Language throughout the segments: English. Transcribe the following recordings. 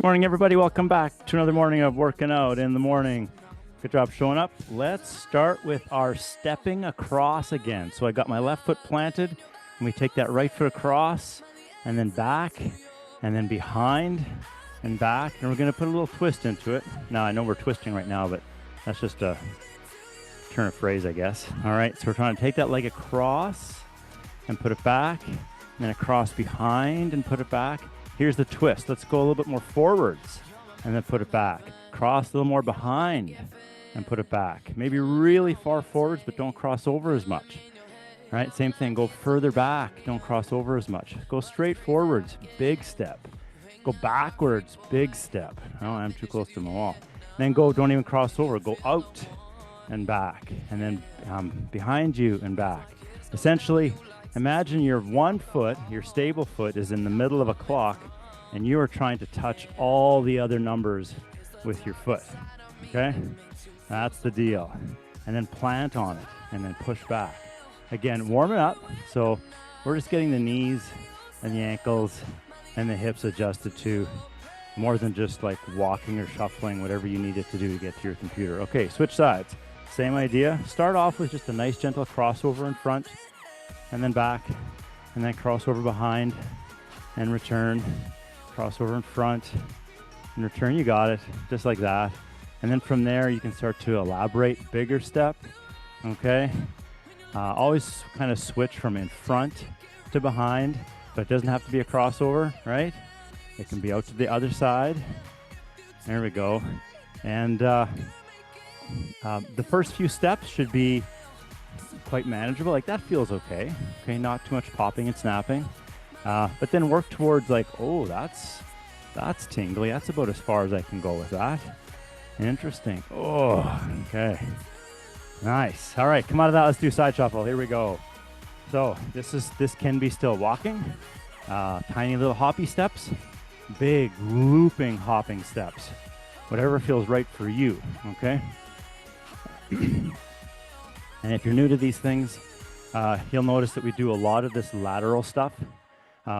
Good morning, everybody. Welcome back to another morning of working out in the morning. Good job showing up. Let's start with our stepping across again. So I got my left foot planted, and we take that right foot across, and then back, and then behind, and back. And we're going to put a little twist into it. Now, I know we're twisting right now, but that's just a turn of phrase, I guess. All right, so we're trying to take that leg across and put it back, and then across behind and put it back. Here's the twist. Let's go a little bit more forwards and then put it back. Cross a little more behind and put it back. Maybe really far forwards, but don't cross over as much. All right, same thing. Go further back. Don't cross over as much. Go straight forwards. Big step. Go backwards. Big step. Oh, I'm too close to my wall. Then go, don't even cross over. Go out and back. And then behind you and back. Essentially, imagine your one foot, your stable foot, is in the middle of a clock, and you are trying to touch all the other numbers with your foot, okay? That's the deal. And then plant on it, and then push back. Again, warm it up. So we're just getting the knees and the ankles and the hips adjusted to more than just like walking or shuffling, whatever you need it to do to get to your computer. Okay, switch sides. Same idea. Start off with just a nice gentle crossover in front, and then back, and then crossover behind, and return. Crossover in front, and return. You got it, just like that. And then from there, you can start to elaborate. Bigger step, okay? Always kind of switch from in front to behind, but it doesn't have to be a crossover, right? It can be out to the other side. There we go. And the first few steps should be quite manageable. Like, that feels okay. Okay, not too much popping and snapping. But then work towards like, oh, that's tingly. That's about as far as I can go with that. Interesting. Oh, okay. Nice. All right, come out of that. Let's do side shuffle. Here we go. So this can be still walking. Tiny little hoppy steps. Big looping hopping steps. Whatever feels right for you, okay? And if you're new to these things, you'll notice that we do a lot of this lateral stuff,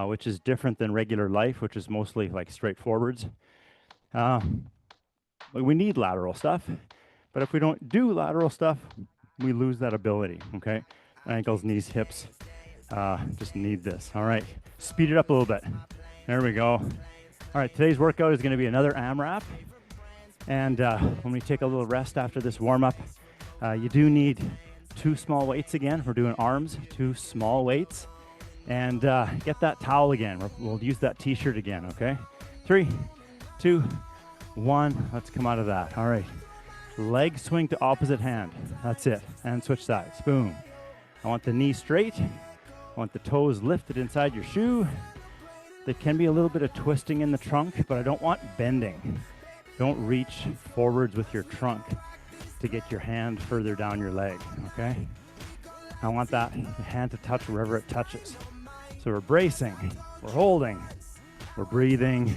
which is different than regular life, which is mostly like straightforwards. We need lateral stuff, but if we don't do lateral stuff, we lose that ability, okay? Ankles, knees, hips, just need this. All right, speed it up a little bit. There we go. All right, today's workout is gonna be another AMRAP. And when we take a little rest after this warm-up, you do need 2 small weights again. We're doing arms, 2 small weights. And get that towel again. We'll use that t-shirt again, okay? 3, 2, 1. Let's come out of that. All right. Leg swing to opposite hand. That's it. And switch sides. Boom. I want the knee straight. I want the toes lifted inside your shoe. There can be a little bit of twisting in the trunk, but I don't want bending. Don't reach forwards with your trunk to get your hand further down your leg, okay? I want that hand to touch wherever it touches. So we're bracing, we're holding, we're breathing.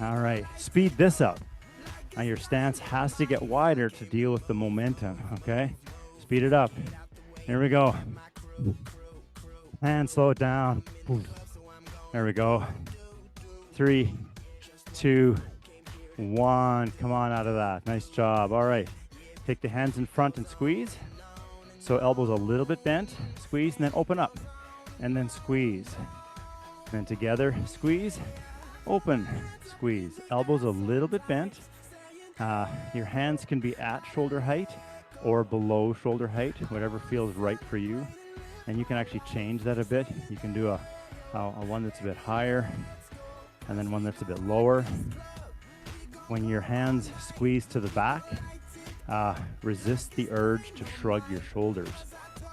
All right, speed this up. Now your stance has to get wider to deal with the momentum, okay? Speed it up. Here we go. And slow it down. There we go. 3, 2, 1. Come on out of that. Nice job. All right. Take the hands in front and squeeze. So elbows a little bit bent. Squeeze and then open up. And then squeeze. And then together, squeeze, open, squeeze. Elbows a little bit bent. Your hands can be at shoulder height or below shoulder height, whatever feels right for you. And you can actually change that a bit. You can do a one that's a bit higher and then one that's a bit lower. When your hands squeeze to the back, resist the urge to shrug your shoulders.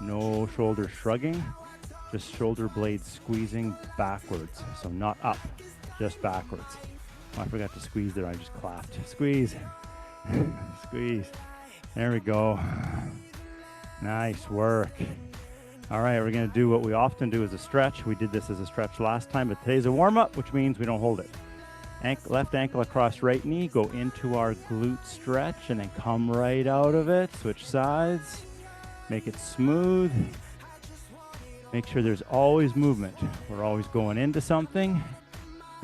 No shoulder shrugging, just shoulder blades squeezing backwards. So not up, just backwards. Oh, I forgot to squeeze there, I just clapped. Squeeze, squeeze. There we go. Nice work. All right, we're gonna do what we often do as a stretch. We did this as a stretch last time, but today's a warm-up, which means we don't hold it. Left ankle across right knee, go into our glute stretch and then come right out of it. Switch sides, make it smooth. Make sure there's always movement. We're always going into something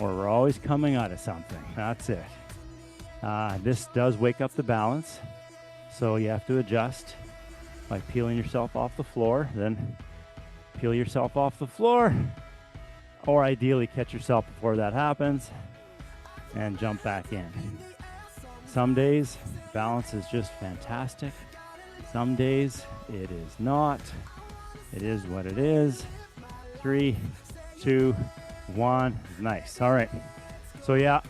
or we're always coming out of something. That's it. This does wake up the balance, so you have to adjust by peeling yourself off the floor, then peel yourself off the floor, or ideally catch yourself before that happens and jump back in. Some days, balance is just fantastic. Some days, it is not. It is what it is. 3, 2, 1. Nice. All right. So yeah,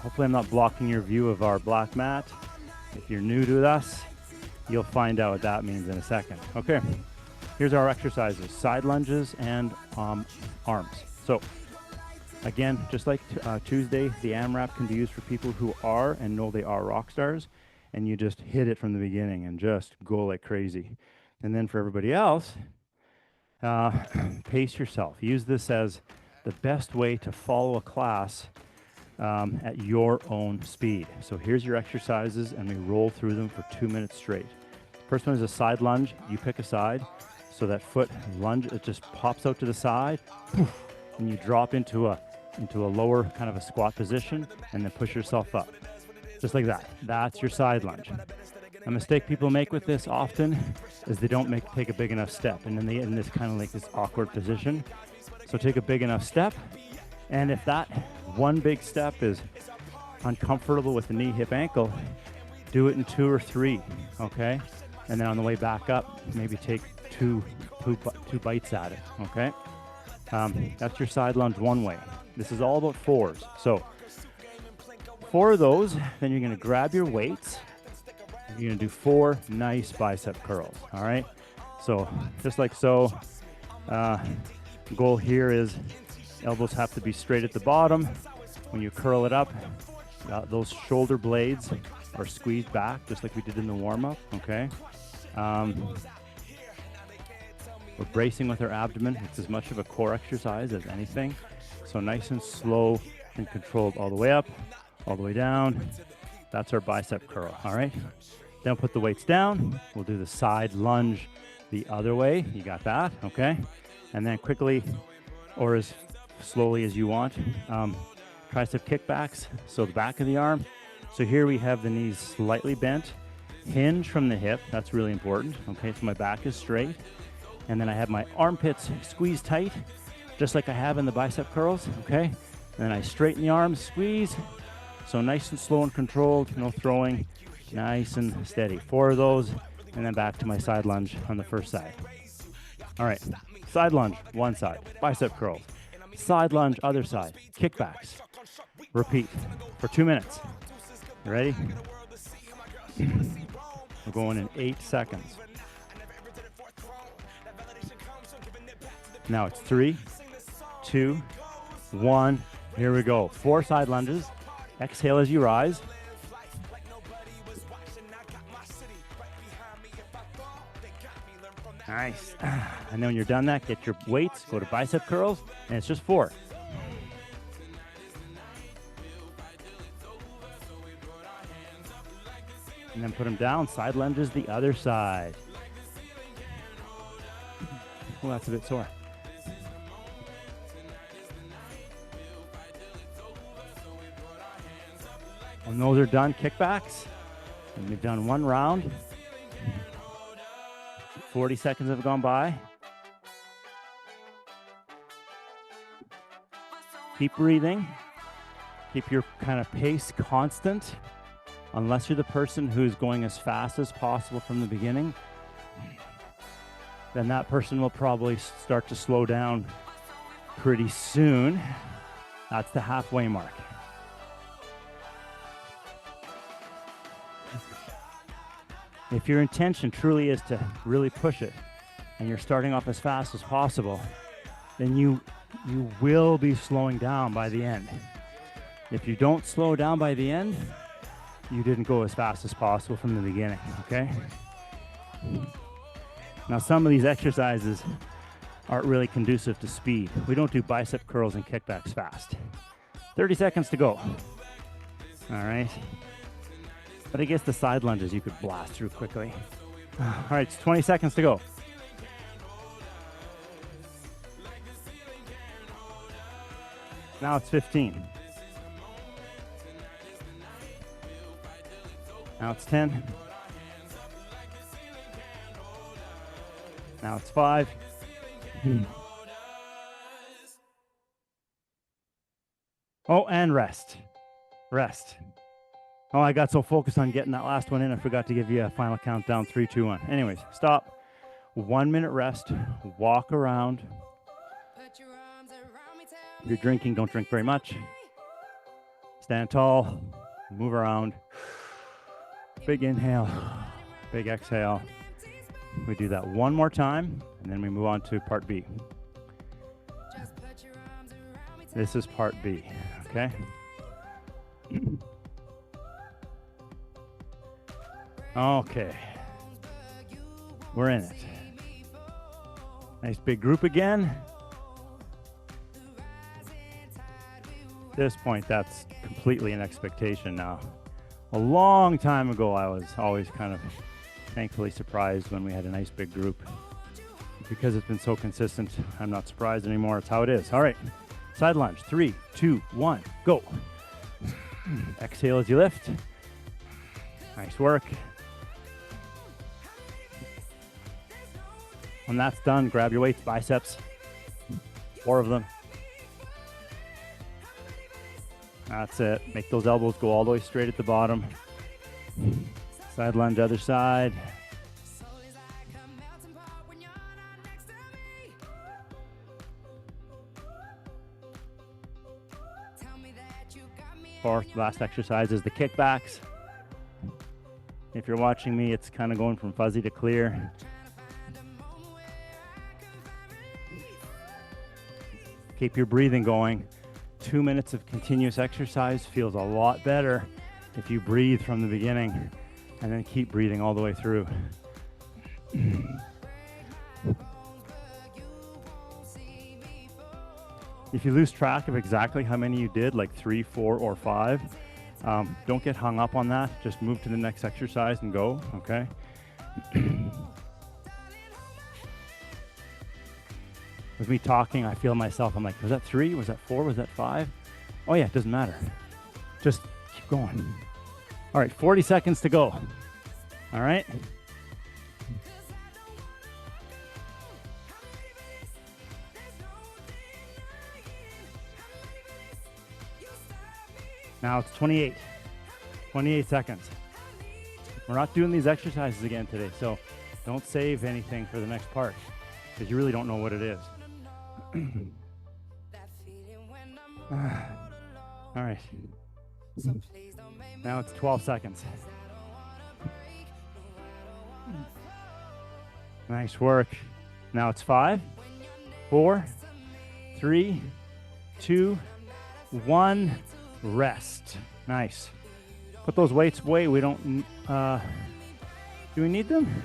hopefully I'm not blocking your view of our black mat. If you're new to us, you'll find out what that means in a second. Okay. Here's our exercises: side lunges and arms. So again, just like Tuesday, the AMRAP can be used for people who are and know they are rock stars, and you just hit it from the beginning and just go like crazy. And then for everybody else, pace yourself. Use this as the best way to follow a class at your own speed. So here's your exercises, and we roll through them for 2 minutes straight. First one is a side lunge. You pick a side. So that foot lunge, it just pops out to the side, poof, and you drop into a lower kind of a squat position, and then push yourself up. Just like that. That's your side lunge. A mistake people make with this often is they don't take a big enough step, and then they get in this kind of like this awkward position. So take a big enough step, and if that one big step is uncomfortable with the knee, hip, ankle, do it in 2 or 3, okay? And then on the way back up, maybe take two bites at it, okay? That's your side lunge one way. This is all about 4s. So 4 of those, then you're gonna grab your weights. You're gonna do 4 nice bicep curls, all right? So just like so, goal here is elbows have to be straight at the bottom. When you curl it up, those shoulder blades are squeezed back, just like we did in the warm-up, okay? We're bracing with our abdomen. It's as much of a core exercise as anything. So nice and slow and controlled all the way up, all the way down. That's our bicep curl, all right? Then we'll put the weights down. We'll do the side lunge the other way. You got that, okay? And then quickly, or as slowly as you want, tricep kickbacks. So the back of the arm. So here we have the knees slightly bent. Hinge from the hip, that's really important. Okay, so my back is straight. And then I have my armpits squeezed tight, just like I have in the bicep curls, okay? And then I straighten the arms, squeeze. So nice and slow and controlled, no throwing, nice and steady. 4 of those, and then back to my side lunge on the first side. All right, side lunge, one side, bicep curls. Side lunge, other side, kickbacks. Repeat for 2 minutes. You ready? We're going in 8 seconds. Now it's 3, 2, 1. Here we go. 4 side lunges. Exhale as you rise. Nice. And then when you're done that, get your weights, go to bicep curls, and it's just 4. And then put them down. Side lunges the other side. Well, that's a bit sore. When those are done, kickbacks, and we've done 1 round. 40 seconds have gone by. Keep breathing. Keep your kind of pace constant, unless you're the person who's going as fast as possible from the beginning. Then that person will probably start to slow down pretty soon. That's the halfway mark. If your intention truly is to really push it, and you're starting off as fast as possible, then you will be slowing down by the end. If you don't slow down by the end, you didn't go as fast as possible from the beginning, okay? Now, some of these exercises aren't really conducive to speed. We don't do bicep curls and kickbacks fast. 30 seconds to go. All right. But I guess the side lunges you could blast through quickly. All right, it's 20 seconds to go. Now it's 15. Now it's 10. Now it's 5. Oh, and rest. Rest. Oh, I got so focused on getting that last one in, I forgot to give you a final countdown. 3, 2, 1. Anyways, stop. 1 minute rest. Walk around. If you're drinking, don't drink very much. Stand tall. Move around. Big inhale. Big exhale. We do that one more time, and then we move on to part B. This is part B, okay? Okay. We're in it. Nice big group again. At this point, that's completely an expectation now. A long time ago, I was always kind of thankfully surprised when we had a nice big group. Because it's been so consistent, I'm not surprised anymore. It's how it is. All right. Side lunge. 3, 2, 1, go. Exhale as you lift. Nice work. When that's done, grab your weights, biceps. 4 of them. That's it. Make those elbows go all the way straight at the bottom. Side lunge, other side. Fourth, last exercise is the kickbacks. If you're watching me, it's kind of going from fuzzy to clear. Keep your breathing going. 2 minutes of continuous exercise feels a lot better if you breathe from the beginning and then keep breathing all the way through. If you lose track of exactly how many you did, like 3, 4, or 5, don't get hung up on that. Just move to the next exercise and go, okay? With me talking, I feel myself, I'm like, was that 3? Was that 4? Was that 5? Oh yeah, it doesn't matter. Just keep going. All right, 40 seconds to go. All right? Now it's 28. 28 seconds. We're not doing these exercises again today, so don't save anything for the next part because you really don't know what it is. All right. Now it's 12 seconds. Nice work. Now it's 5, 4, 3, 2, 1. Rest. Nice. Put those weights away. We don't, do we need them?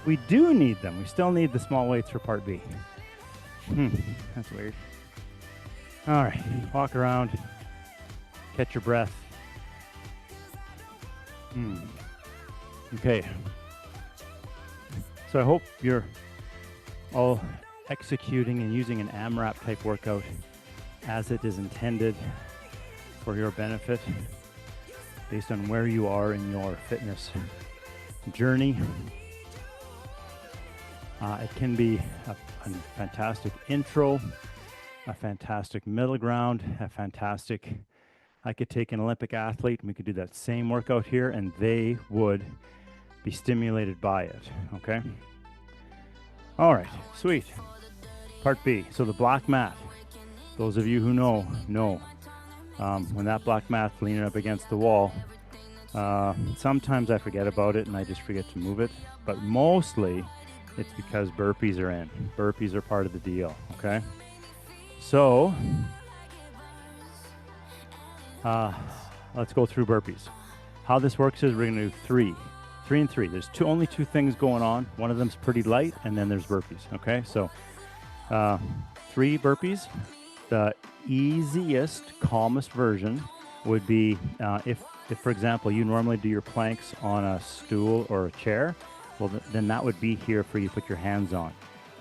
We do need them. We still need the small weights for part B. That's weird. All right, walk around, catch your breath. Okay. So I hope you're all executing and using an AMRAP type workout as it is intended for your benefit based on where you are in your fitness journey. It can be a fantastic intro, a fantastic middle ground, a fantastic, I could take an Olympic athlete and we could do that same workout here and they would be stimulated by it, okay? All right, sweet. Part B, so the black mat. Those of you who know. When that black mat's leaning up against the wall, sometimes I forget about it and I just forget to move it, but mostly it's because burpees are in. Burpees are part of the deal, okay? So, let's go through burpees. How this works is we're gonna do 3 and 3. There's only two things going on. One of them's pretty light and then there's burpees, okay? So, 3 burpees. The easiest, calmest version would be if, for example, you normally do your planks on a stool or a chair, well, then that would be here for you to put your hands on.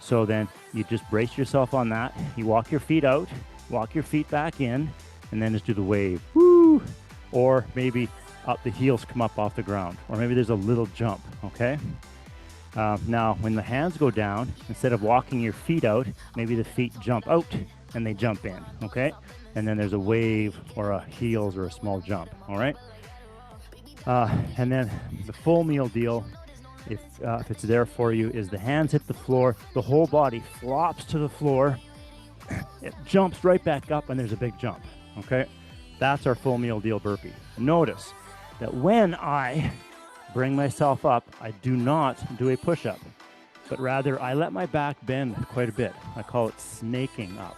So then you just brace yourself on that. You walk your feet out walk your feet back in, and then just do the wave. Woo! Or maybe up the heels come up off the ground. Or maybe there's a little jump, okay? Now, when the hands go down, instead of walking your feet out, maybe the feet jump out and they jump in, okay? And then there's a wave or a heels or a small jump, all right? And then the full meal deal, if it's there for you, is the hands hit the floor, the whole body flops to the floor, it jumps right back up, and there's a big jump, okay? That's our full meal deal burpee. Notice that when I bring myself up, I do not do a push-up, but rather I let my back bend quite a bit. I call it snaking up.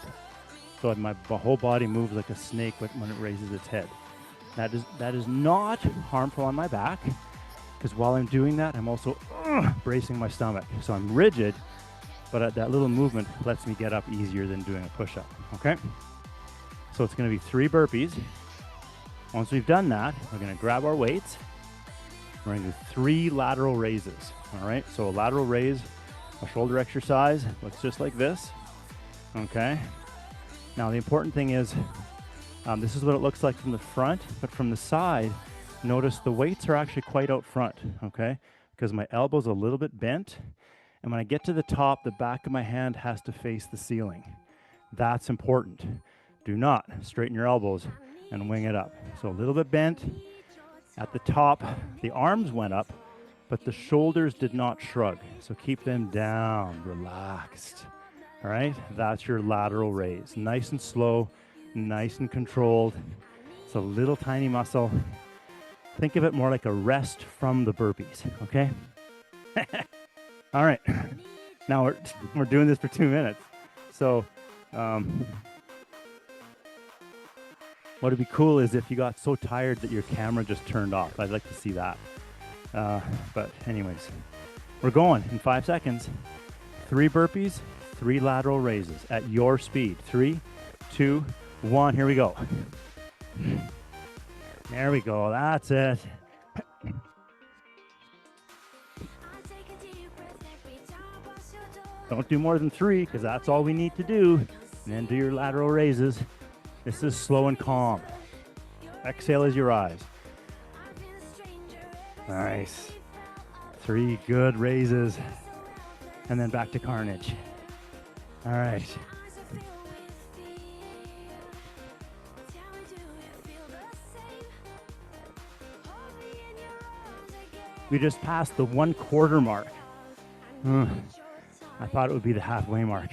So my whole body moves like a snake when it raises its head. That is not harmful on my back, because while I'm doing that, I'm also bracing my stomach. So I'm rigid, but that little movement lets me get up easier than doing a push-up, okay? So it's gonna be 3 burpees. Once we've done that, we're gonna grab our weights. We're gonna do 3 lateral raises, all right? So a lateral raise, a shoulder exercise, looks just like this, okay? Now the important thing is, this is what it looks like from the front, but from the side, notice the weights are actually quite out front, okay? Because my elbow's a little bit bent, and when I get to the top, the back of my hand has to face the ceiling. That's important. Do not straighten your elbows and wing it up. So a little bit bent. At the top, the arms went up, but the shoulders did not shrug. So keep them down, relaxed. All right, that's your lateral raise. Nice and slow, nice and controlled. It's a little tiny muscle. Think of it more like a rest from the burpees, okay? All right, now we're doing this for 2 minutes. So what would be cool is if you got so tired that your camera just turned off. I'd like to see that. But anyways, we're going in 5 seconds. 3 burpees, 3 lateral raises at your speed. 3, 2, 1, here we go. There we go, that's it. Don't do more than 3, because that's all we need to do. And then do your lateral raises. This is slow and calm. Exhale as you rise. Nice. 3 good raises. And then back to carnage. All right. We just passed the 1/4 mark. I thought it would be the halfway mark.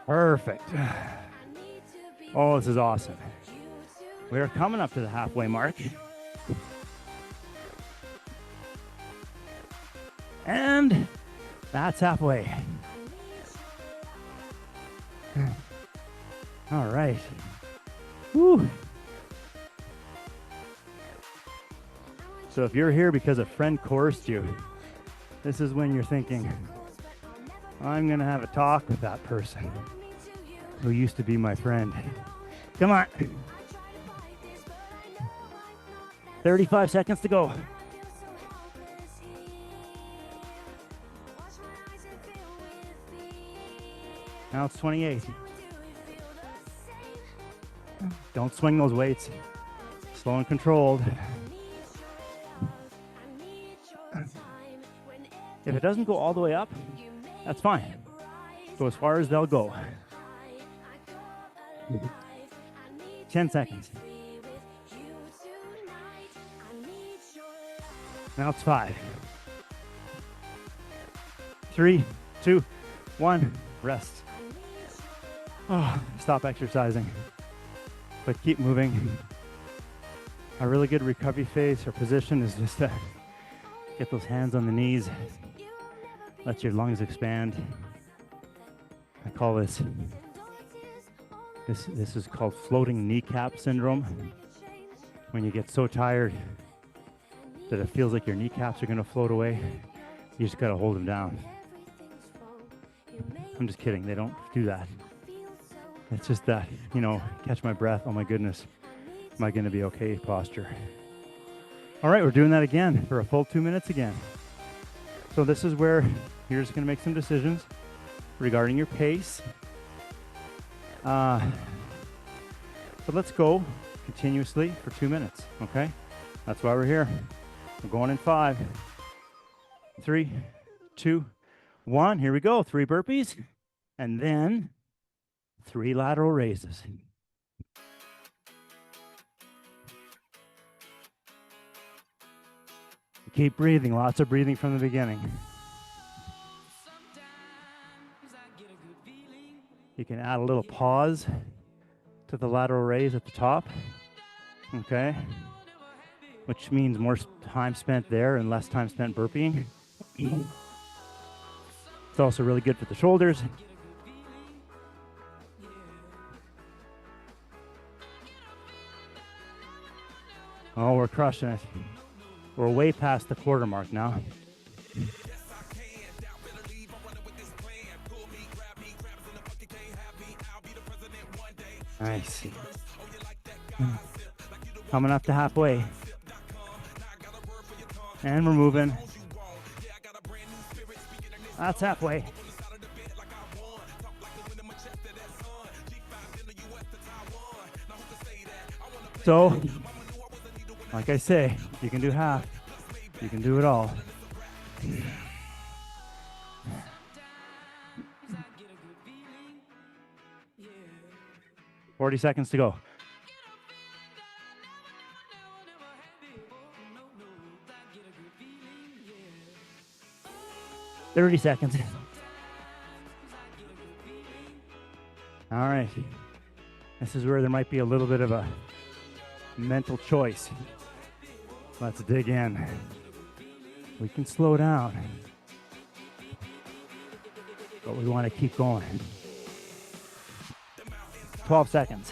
Perfect. Oh, this is awesome. We're coming up to the halfway mark. And that's halfway. All right. Woo. So if you're here because a friend coerced you, this is when you're thinking, I'm going to have a talk with that person who used to be my friend. Come on. 35 seconds to go. Now it's 28. Don't swing those weights. Slow and controlled. If it doesn't go all the way up, that's fine. Go as far as they'll go. 10 seconds. Now it's 5. 3, 2, 1, rest. Oh, stop exercising, but keep moving. A really good recovery phase or position is just to get those hands on the knees. Let your lungs expand. I call this is called floating kneecap syndrome. When you get so tired that it feels like your kneecaps are going to float away, you just got to hold them down. I'm just kidding. They don't do that. It's just that, catch my breath. Oh my goodness. Am I going to be okay posture? All right, we're doing that again for a full 2 minutes again. So this is where You're just going to make some decisions regarding your pace. But let's go continuously for 2 minutes, okay? That's why we're here. We're going in 5, 3, 2, 1. Here we go. 3 burpees, and then 3 lateral raises. Keep breathing. Lots of breathing from the beginning. You can add a little pause to the lateral raise at the top, okay? Which means more time spent there and less time spent burping. It's also really good for the shoulders. Oh, we're crushing it. We're way past the quarter mark now. Nice. Coming up to halfway. And we're moving. That's halfway. So, like I say, you can do half. You can do it all. 40 seconds to go. $30 seconds. All right. This is where there might be a little bit of a mental choice. Let's dig in. We can slow down, but we want to keep going. 12 seconds.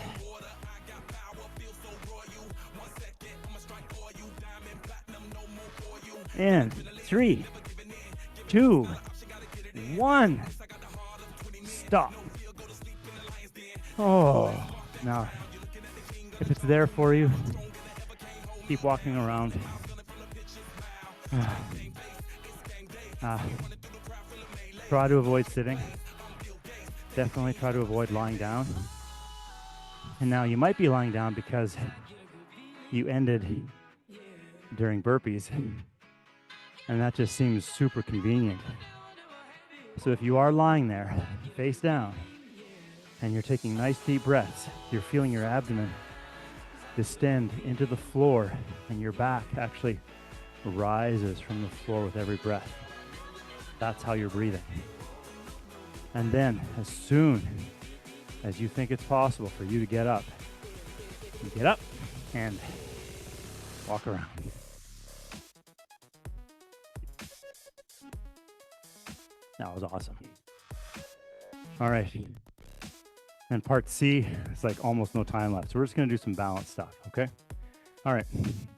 And 3, 2, 1. Stop. Oh, now, if it's there for you, keep walking around. Try to avoid sitting. Definitely try to avoid lying down. And now you might be lying down because you ended during burpees, and that just seems super convenient. So if you are lying there, face down, and you're taking nice deep breaths, you're feeling your abdomen distend into the floor, and your back actually rises from the floor with every breath. That's how you're breathing. And then, as soon as you think it's possible for you to get up, you get up and walk around. That was awesome. All right. And part C, it's like almost no time left. So we're just going to do some balance stuff, okay? All right.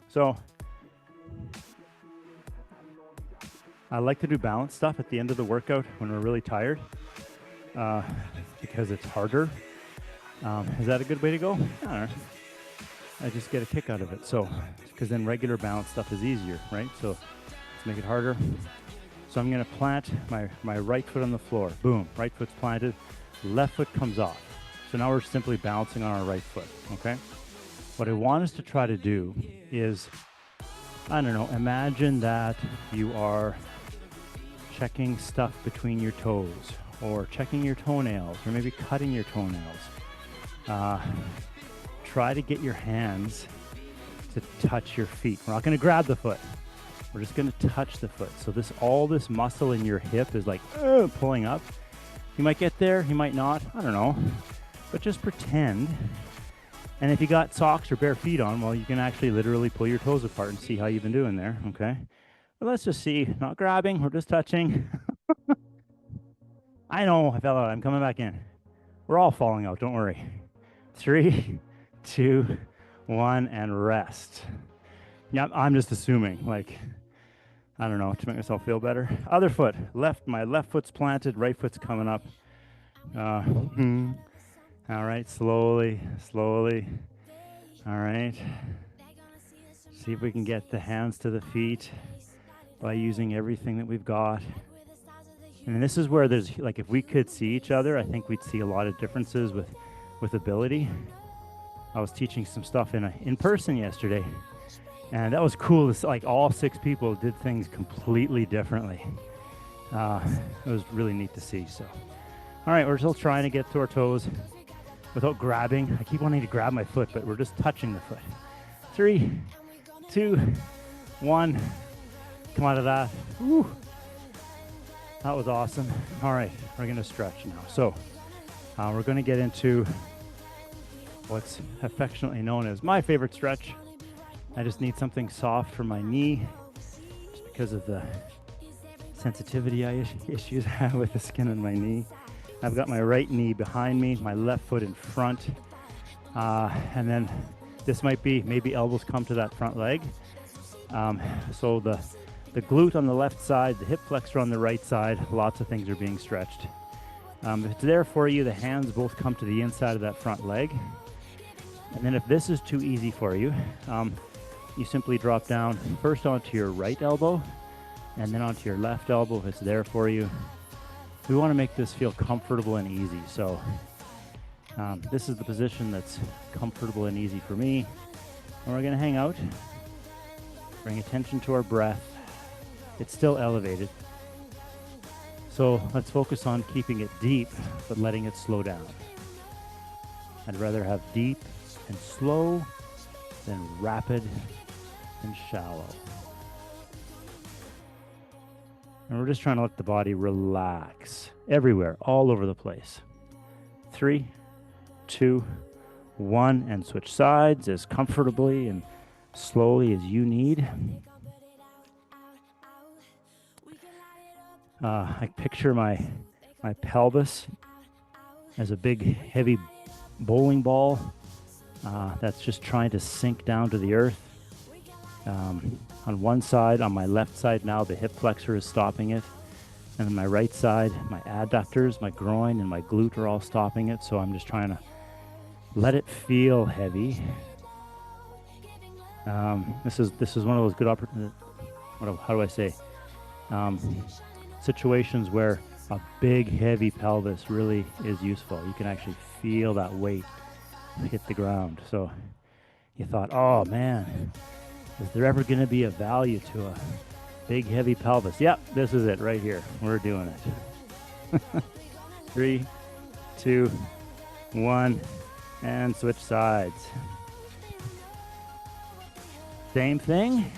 So I like to do balance stuff at the end of the workout when we're really tired because it's harder. Is that a good way to go? I don't know. I just get a kick out of it. So, because then regular balance stuff is easier, right? So let's make it harder. So I'm going to plant my right foot on the floor. Boom, right foot's planted. Left foot comes off. So now we're simply balancing on our right foot, okay? What I want us to try to do is, I don't know, imagine that you are checking stuff between your toes, or checking your toenails, or maybe cutting your toenails. Try to get your hands to touch your feet. We're not going to grab the foot. We're just going to touch the foot. So all this muscle in your hip is like pulling up. You might get there, you might not, I don't know. But just pretend. And if you got socks or bare feet on, well, you can actually literally pull your toes apart and see how you've been doing there, okay? But let's just see. Not grabbing, we're just touching. I know, I fell out. I'm coming back in. We're all falling out, don't worry. 3, 2, 1, and rest. Yeah, I'm just assuming, like, I don't know, to make myself feel better. Other foot, my left foot's planted, right foot's coming up. All right, slowly. All right. See if we can get the hands to the feet by using everything that we've got. And this is where there's, like, if we could see each other, I think we'd see a lot of differences with ability. I was teaching some stuff in person yesterday, and that was cool. It's like all 6 people did things completely differently. It was really neat to see. So, all right, we're still trying to get to our toes without grabbing. I keep wanting to grab my foot, but we're just touching the foot. 3, 2, 1. Come out of that. Woo. That was awesome. All right, we're going to stretch now. So we're going to get into what's affectionately known as my favorite stretch. I just need something soft for my knee, just because of the sensitivity issues I have with the skin on my knee. I've got my right knee behind me, my left foot in front, and then this might be, maybe elbows come to that front leg. So the glute on the left side, the hip flexor on the right side, lots of things are being stretched. If it's there for you, the hands both come to the inside of that front leg. And then if this is too easy for you, you simply drop down first onto your right elbow and then onto your left elbow if it's there for you. We want to make this feel comfortable and easy. So this is the position that's comfortable and easy for me. And we're going to hang out, bring attention to our breath. It's still elevated. So let's focus on keeping it deep, but letting it slow down. I'd rather have deep and slow than rapid and shallow. And we're just trying to let the body relax everywhere, all over the place. 3, 2, 1, and switch sides as comfortably and slowly as you need. I picture my pelvis as a big, heavy bowling ball that's just trying to sink down to the earth. On one side, on my left side now, the hip flexor is stopping it. And on my right side, my adductors, my groin, and my glute are all stopping it. So I'm just trying to let it feel heavy. This is one of those good opportunities. How do I say? Situations where a big, heavy pelvis really is useful. You can actually feel that weight hit the ground. So you thought, oh man, is there ever going to be a value to a big, heavy pelvis? Yep, this is it right here. We're doing it. 3, 2, 1, and switch sides. Same thing.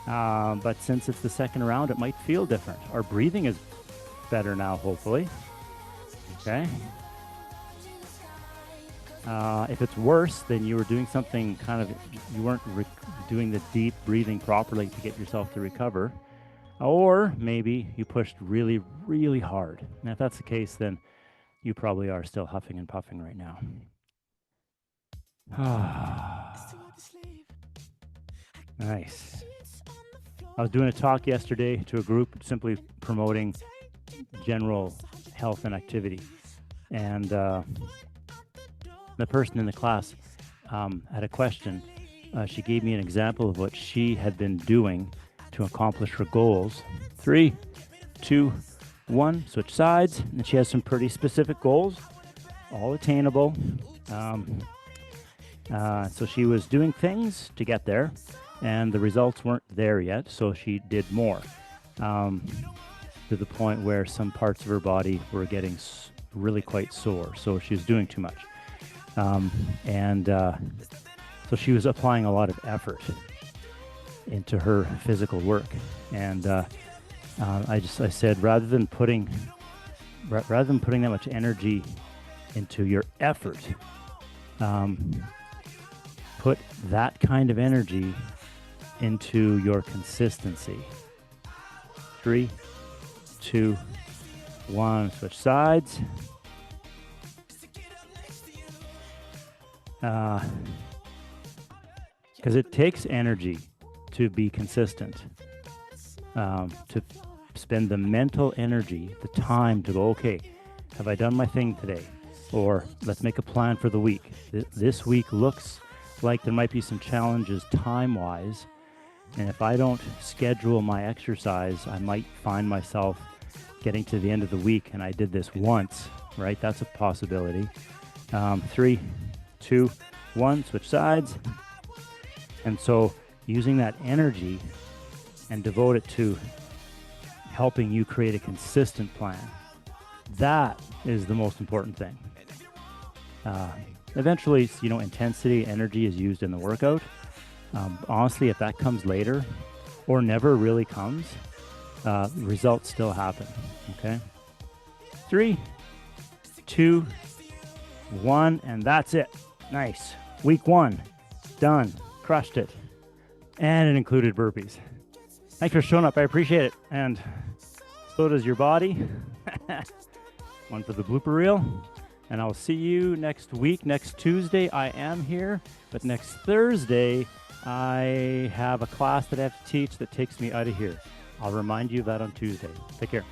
But since it's the second round, it might feel different. Our breathing is better now, hopefully. Okay. If it's worse, then you were doing something kind of, you weren't doing the deep breathing properly to get yourself to recover. Or maybe you pushed really, really hard. And if that's the case, then you probably are still huffing and puffing right now. Nice. I was doing a talk yesterday to a group simply promoting general health and activity. And the person in the class had a question. She gave me an example of what she had been doing to accomplish her goals. 3, 2, 1, switch sides. And she has some pretty specific goals, all attainable. So she was doing things to get there, and the results weren't there yet, so she did more, to the point where some parts of her body were getting really quite sore, so she was doing too much. So she was applying a lot of effort into her physical work, and I said, rather than putting that much energy into your effort, put that kind of energy into your consistency. 3, 2, 1, switch sides. Because it takes energy to be consistent, to spend the mental energy, the time to go, okay, have I done my thing today? Or let's make a plan for the week. This week looks like there might be some challenges time-wise, and if I don't schedule my exercise, I might find myself getting to the end of the week and I did this once, right? That's a possibility. 3, 2, 1, switch sides. And so using that energy and devote it to helping you create a consistent plan. That is the most important thing. Eventually, intensity, energy is used in the workout. Honestly, if that comes later or never really comes, results still happen, okay? 3, 2, 1, and that's it. Nice. Week 1, done. Crushed it. And it included burpees. Thanks for showing up. I appreciate it. And so does your body. One for the blooper reel. And I'll see you next week. Next Tuesday, I am here. But next Thursday, I have a class that I have to teach that takes me out of here. I'll remind you of that on Tuesday. Take care.